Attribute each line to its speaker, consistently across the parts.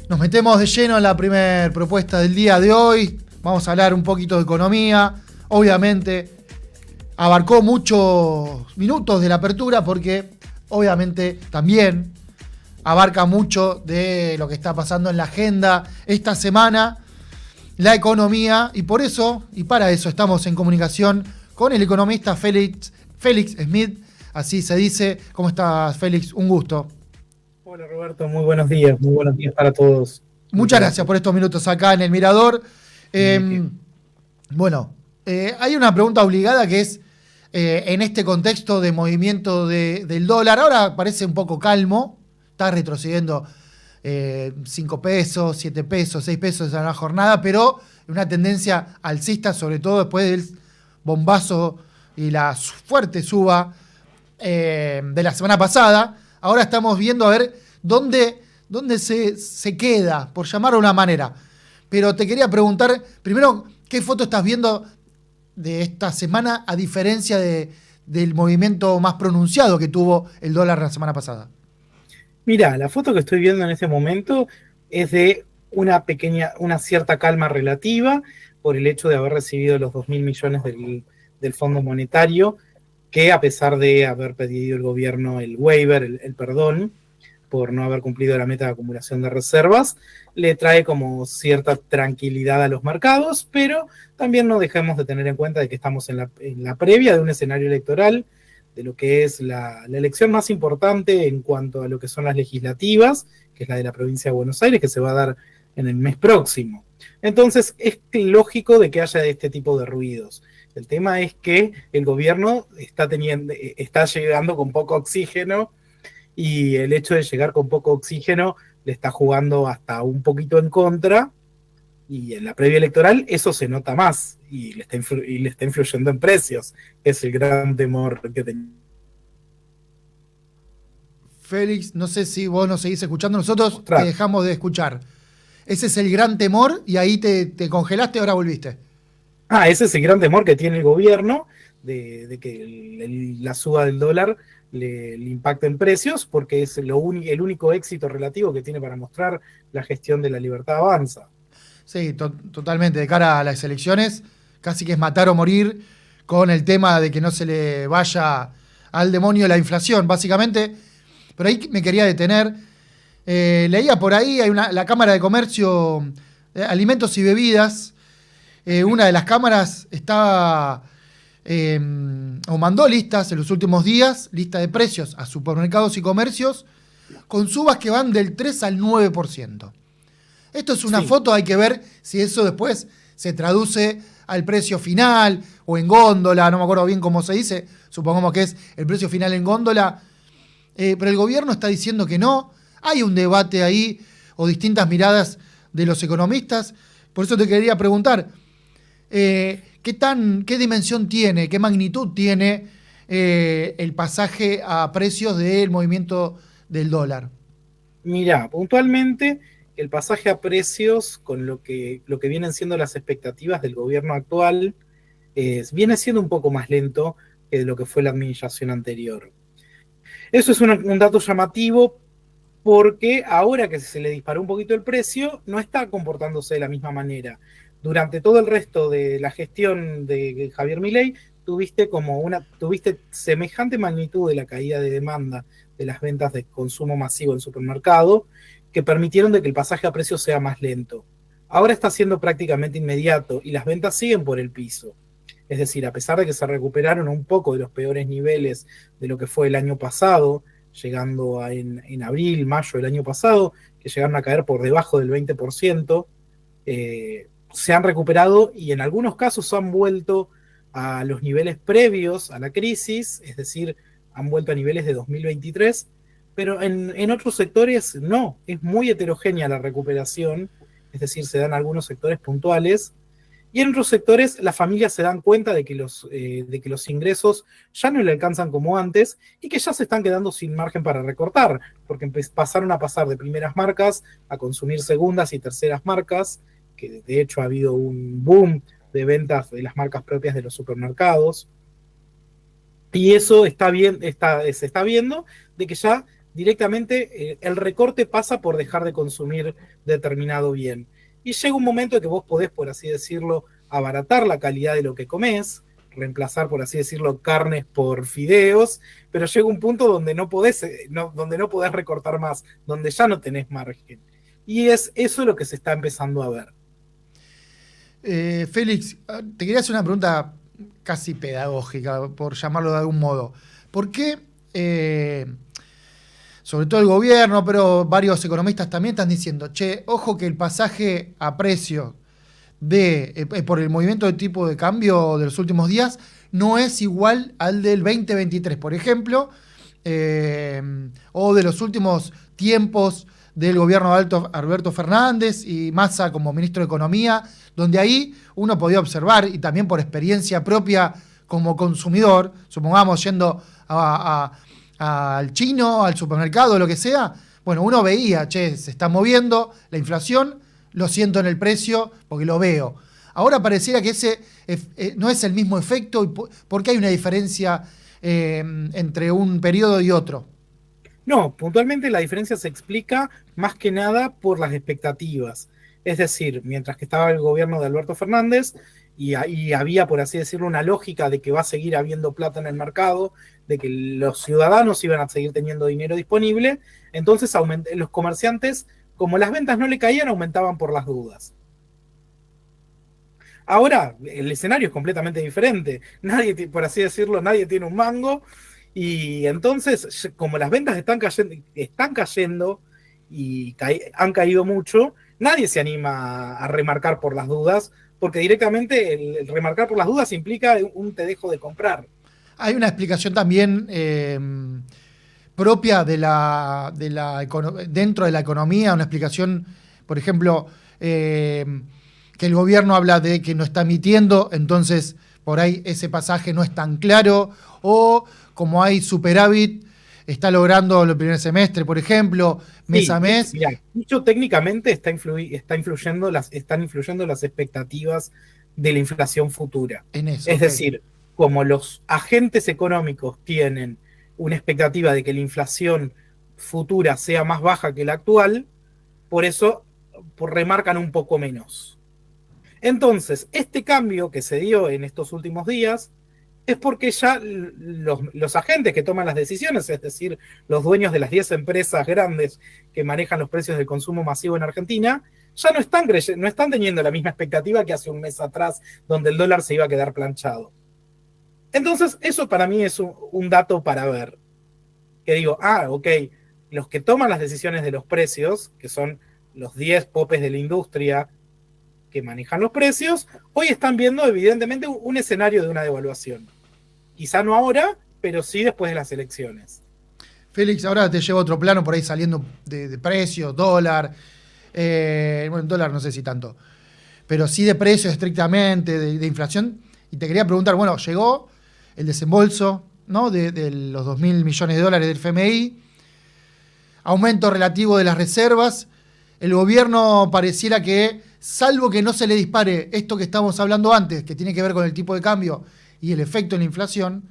Speaker 1: Nos metemos de lleno en la primera propuesta del día de hoy. Vamos a hablar un poquito de economía. Obviamente, abarcó muchos minutos de la apertura porque obviamente también abarca mucho de lo que está pasando en la agenda esta semana, la economía, y por eso, y para eso estamos en comunicación con el economista Félix Smith, así se dice. ¿Cómo estás, Félix? Un gusto.
Speaker 2: Hola Roberto, muy buenos días para todos.
Speaker 1: Muchas gracias por estos minutos acá en el Mirador. Eh, hay una pregunta obligada que es, en este contexto de movimiento del dólar, ahora parece un poco calmo, está retrocediendo 5 pesos, 7 pesos, 6 pesos en la jornada, pero una tendencia alcista, sobre todo después del bombazo y la fuerte suba de la semana pasada. Ahora estamos viendo a ver dónde se queda, por llamarlo de una manera. Pero te quería preguntar, primero, ¿qué foto estás viendo de esta semana a diferencia del movimiento más pronunciado que tuvo el dólar la semana pasada?
Speaker 2: Mirá, la foto que estoy viendo en este momento es de una cierta calma relativa por el hecho de haber recibido los 2.000 millones del Fondo Monetario, que a pesar de haber pedido el gobierno el waiver, el perdón, por no haber cumplido la meta de acumulación de reservas, le trae como cierta tranquilidad a los mercados, pero también no dejemos de tener en cuenta de que estamos en la previa de un escenario electoral, de lo que es la elección más importante en cuanto a lo que son las legislativas, que es la de la provincia de Buenos Aires, que se va a dar en el mes próximo. Entonces es lógico de que haya este tipo de ruidos. El tema es que el gobierno está llegando con poco oxígeno, y el hecho de llegar con poco oxígeno le está jugando hasta un poquito en contra, y en la previa electoral eso se nota más y le está influyendo en precios. Es el gran temor que tenemos.
Speaker 1: Félix, no sé si vos nos seguís escuchando, nosotros te dejamos de escuchar. Ese es el gran temor y ahí te congelaste y ahora volviste.
Speaker 2: Ese es el gran temor que tiene el gobierno de que la suba del dólar le impacte en precios, porque es el único éxito relativo que tiene para mostrar la gestión de la libertad avanza.
Speaker 1: Sí, totalmente. De cara a las elecciones, casi que es matar o morir con el tema de que no se le vaya al demonio la inflación, básicamente. Pero ahí me quería detener. Leía por ahí, la Cámara de Comercio, Alimentos y Bebidas, una de las cámaras está o mandó listas en los últimos días, lista de precios a supermercados y comercios, con subas que van del 3 al 9%. Esto es una foto, hay que ver si eso después se traduce al precio final o en góndola, no me acuerdo bien cómo se dice, supongamos que es el precio final en góndola, pero el gobierno está diciendo que no. Hay un debate ahí o distintas miradas de los economistas. Por eso te quería preguntar, ¿qué dimensión tiene, qué magnitud tiene el pasaje a precios del movimiento del dólar?
Speaker 2: Mirá, puntualmente el pasaje a precios con lo que vienen siendo las expectativas del gobierno actual viene siendo un poco más lento que de lo que fue la administración anterior. Eso es un dato llamativo, porque ahora que se le disparó un poquito el precio, no está comportándose de la misma manera. Durante todo el resto de la gestión de Javier Milei, tuviste semejante magnitud de la caída de demanda de las ventas de consumo masivo en supermercado, que permitieron de que el pasaje a precio sea más lento. Ahora está siendo prácticamente inmediato y las ventas siguen por el piso. Es decir, a pesar de que se recuperaron un poco de los peores niveles de lo que fue el año pasado, llegando en abril, mayo del año pasado, que llegaron a caer por debajo del 20%, se han recuperado y en algunos casos han vuelto a los niveles previos a la crisis, es decir, han vuelto a niveles de 2023, pero en otros sectores no, es muy heterogénea la recuperación, es decir, se dan algunos sectores puntuales, y en otros sectores las familias se dan cuenta de que los ingresos ya no le alcanzan como antes y que ya se están quedando sin margen para recortar, porque pasaron a pasar de primeras marcas a consumir segundas y terceras marcas, que de hecho ha habido un boom de ventas de las marcas propias de los supermercados. Y eso se está viendo de que ya directamente el recorte pasa por dejar de consumir determinado bien. Y llega un momento en que vos podés, por así decirlo, abaratar la calidad de lo que comés, reemplazar, por así decirlo, carnes por fideos, pero llega un punto donde donde no podés recortar más, donde ya no tenés margen. Y es eso lo que se está empezando a ver.
Speaker 1: Félix, te quería hacer una pregunta casi pedagógica, por llamarlo de algún modo. ¿Por qué, sobre todo el gobierno, pero varios economistas también están diciendo, che, ojo que el pasaje a precio por el movimiento de tipo de cambio de los últimos días no es igual al del 2023, por ejemplo, o de los últimos tiempos del gobierno de Alberto Fernández y Massa como ministro de Economía, donde ahí uno podía observar, y también por experiencia propia como consumidor, supongamos yendo al chino, al supermercado, lo que sea, bueno, uno veía, che, se está moviendo la inflación, lo siento en el precio porque lo veo. Ahora pareciera que ese no es el mismo efecto. ¿Y por qué hay una diferencia entre un periodo y otro?
Speaker 2: No, puntualmente la diferencia se explica más que nada por las expectativas. Es decir, mientras que estaba el gobierno de Alberto Fernández y había, por así decirlo, una lógica de que va a seguir habiendo plata en el mercado, de que los ciudadanos iban a seguir teniendo dinero disponible, entonces los comerciantes, como las ventas no le caían, aumentaban por las dudas. Ahora el escenario es completamente diferente. Nadie, por así decirlo, nadie tiene un mango. Y entonces, como las ventas están cayendo y han caído mucho, nadie se anima a remarcar por las dudas, porque directamente el remarcar por las dudas implica un te dejo de comprar.
Speaker 1: Hay una explicación también propia dentro de la economía, una explicación, por ejemplo, que el gobierno habla de que no está emitiendo, entonces por ahí ese pasaje no es tan claro, o como hay superávit, está logrando el primer semestre, por ejemplo, mes a mes.
Speaker 2: Mirá, dicho técnicamente están influyendo las expectativas de la inflación futura.
Speaker 1: En eso,
Speaker 2: Es
Speaker 1: okay.
Speaker 2: decir, como los agentes económicos tienen una expectativa de que la inflación futura sea más baja que la actual, por eso remarcan un poco menos. Entonces, este cambio que se dio en estos últimos días es porque ya los agentes que toman las decisiones, es decir, los dueños de las 10 empresas grandes que manejan los precios del consumo masivo en Argentina, ya no están teniendo la misma expectativa que hace un mes atrás, donde el dólar se iba a quedar planchado. Entonces, eso para mí es un dato para ver. Que digo, ok, los que toman las decisiones de los precios, que son los 10 popes de la industria que manejan los precios, hoy están viendo evidentemente un escenario de una devaluación. Quizá no ahora, pero sí después de las elecciones.
Speaker 1: Félix, ahora te llevo a otro plano por ahí saliendo de precios, dólar. Bueno, dólar no sé si tanto, pero sí de precios estrictamente, de inflación. Y te quería preguntar, bueno, llegó el desembolso, ¿no? de los 2.000 millones de dólares del FMI, aumento relativo de las reservas. El gobierno pareciera que, salvo que no se le dispare esto que estábamos hablando antes, que tiene que ver con el tipo de cambio y el efecto en la inflación,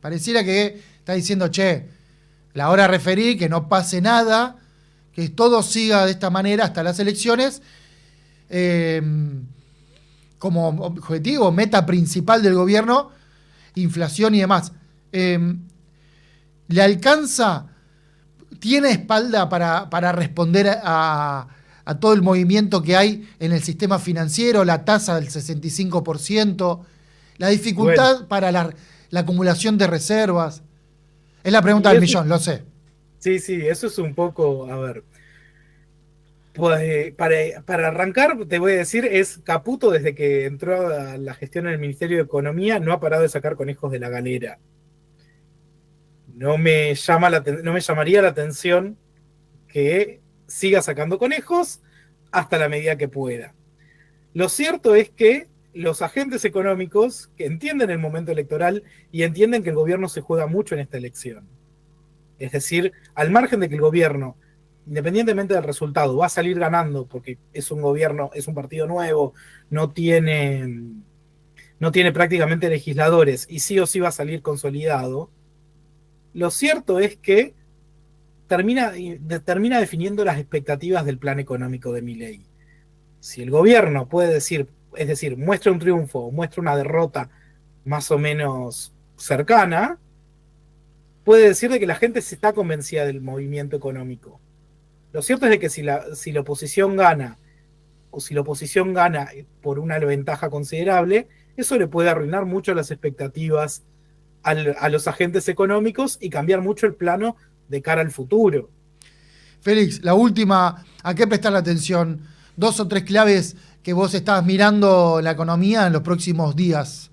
Speaker 1: pareciera que está diciendo, che, la hora referí, que no pase nada, que todo siga de esta manera hasta las elecciones, como objetivo, meta principal del gobierno, inflación y demás. ¿Le alcanza, tiene espalda para responder a todo el movimiento que hay en el sistema financiero, la tasa del 65%, la dificultad para la acumulación de reservas? Es la pregunta del millón, lo sé.
Speaker 2: Sí, eso es un poco, a ver. Pues, para arrancar, te voy a decir, es Caputo desde que entró a la gestión en el Ministerio de Economía, no ha parado de sacar conejos de la galera. No me llamaría la atención que siga sacando conejos hasta la medida que pueda. Lo cierto es que los agentes económicos que entienden el momento electoral y entienden que el gobierno se juega mucho en esta elección. Es decir, al margen de que el gobierno, independientemente del resultado, va a salir ganando porque es un gobierno, es un partido nuevo, no tiene prácticamente legisladores y sí o sí va a salir consolidado. Lo cierto es que termina definiendo las expectativas del plan económico de Milei. Si el gobierno puede decir, es decir, muestra un triunfo o muestra una derrota más o menos cercana, puede decir de que la gente se está convencida del movimiento económico. Lo cierto es de que si la oposición gana, o si la oposición gana por una ventaja considerable, eso le puede arruinar mucho las expectativas a los agentes económicos y cambiar mucho el plano de cara al futuro.
Speaker 1: Félix, la última, ¿a qué prestar la atención? 2 o 3 claves que vos estás mirando en la economía en los próximos días.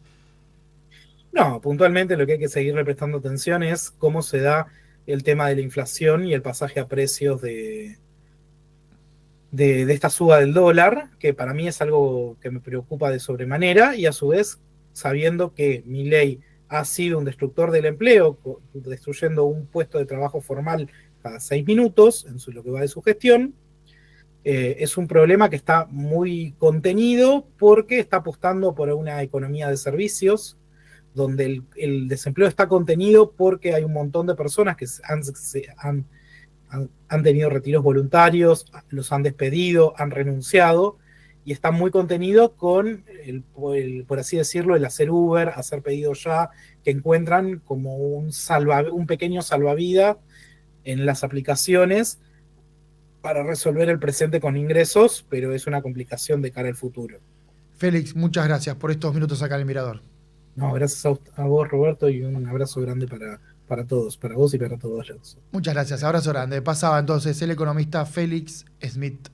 Speaker 2: No, puntualmente lo que hay que seguirle prestando atención es cómo se da el tema de la inflación y el pasaje a precios de esta suba del dólar, que para mí es algo que me preocupa de sobremanera, y a su vez sabiendo que Milei ha sido un destructor del empleo, destruyendo un puesto de trabajo formal cada 6 minutos en lo que va de su gestión. Es un problema que está muy contenido porque está apostando por una economía de servicios, donde el desempleo está contenido porque hay un montón de personas que han tenido retiros voluntarios, los han despedido, han renunciado, y está muy contenido con, por así decirlo, el hacer Uber, hacer pedidos ya, que encuentran como un pequeño salvavidas en las aplicaciones para resolver el presente con ingresos, pero es una complicación de cara al futuro.
Speaker 1: Félix, muchas gracias por estos minutos acá en El Mirador.
Speaker 2: No, gracias a vos, Roberto, y un abrazo grande para todos, para vos y para todos.
Speaker 1: Muchas gracias, abrazo grande. Pasaba entonces el economista Félix Smith.